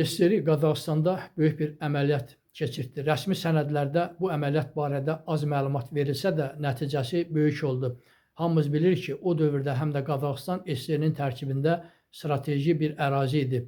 SSRİ Qazaxıstanda böyük bir əməliyyat keçirtdi. Rəsmi sənədlərdə bu əməliyyat barədə az məlumat verilsə də, nəticəsi böyük oldu. Hamımız bilirik ki, o dövrdə həm də Qazaxıstan SSRİ-nin tərkibində strateji bir ərazi idi.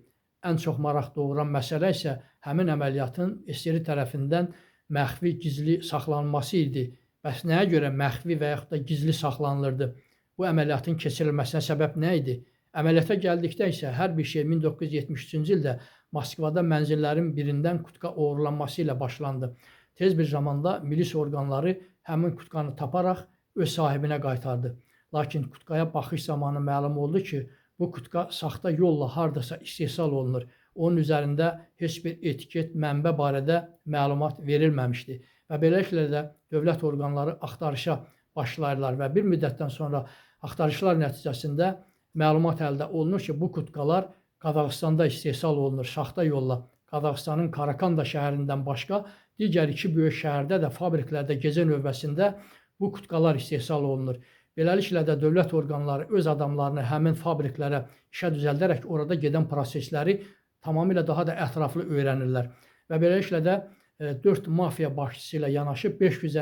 Ən çox maraq doğuran məsələ isə həmin əməliyyatın SSRİ tərəfindən məxfi, gizli saxlanılması idi. Bəs nəyə görə məxfi və yaxud da gizli saxlanılırdı? Bu əməliyyatın keçirilməsinə səbəb nə idi? Əməliyyata gəldikdə isə hər bir şey 1973-cü ildə Moskvada mənzillərin birindən kutka oğurlanması ilə başlandı. Tez bir zamanda milis orqanları həmin kutkanı taparaq öz sahibinə qaytardı. Lakin kutkaya baxış zamanı məlum oldu ki, bu kutka saxta yolla hardasa istehsal olunur. Onun üzərində heç bir etiket, mənbə barədə məlumat verilməmişdi. Və beləliklə də dövlət orqanları axtarışa başlayırlar və bir müddətdən sonra axtarışlar nəticəsində məlumat əldə olunur ki, bu kutkalar Qazaxıstanda istehsal olunur saxta yolla. Qazaxıstanın Karakanda şəhərindən başqa digər iki böyük şəhərdə də fabriklərdə gecə növbəsində bu kutkalar istehsal olunur. Beləliklə də dövlət orqanları öz adamlarını həmin fabriklərə işə düzəldərək orada gedən prosesləri tamamilə daha da ətraflı öyrənirlər. Və beləliklə də 4 mafiya başçısı ilə yanaşı 500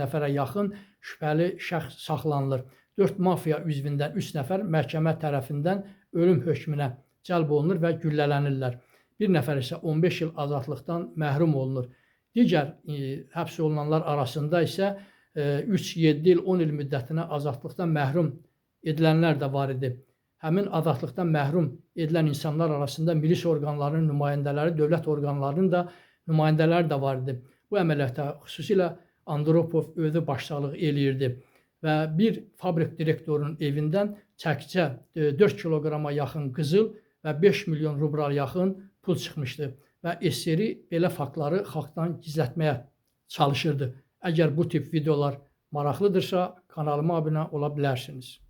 nəfərə yaxın şübhəli şəxs saxlanılır. 4 mafiya üzvündən 3 nəfər məhkəmə tərəfindən ölüm hökmünə cəlb olunur və güllələnirlər. Bir nəfər isə 15 il azadlıqdan məhrum olunur. Digər həbs olunanlar arasında isə 3, 7 il, 10 il müddətinə azadlıqdan məhrum edilənlər də var idi. Həmin azadlıqdan məhrum edilən insanlar arasında milis orqanlarının nümayəndələri, dövlət orqanlarının da nümayəndələri də var idi. Bu əməliyyata xüsusilə Andropov özü başçılıq eləyirdi və bir fabrik direktorunun evindən çəkicə 4 kiloqrama yaxın qızıl və 5 milyon rubla yaxın pul çıxmışdı və SSRİ belə faktları xalqdan gizlətməyə çalışırdı. Əgər bu tip videolar maraqlıdırsa, kanalıma abunə ola bilərsiniz.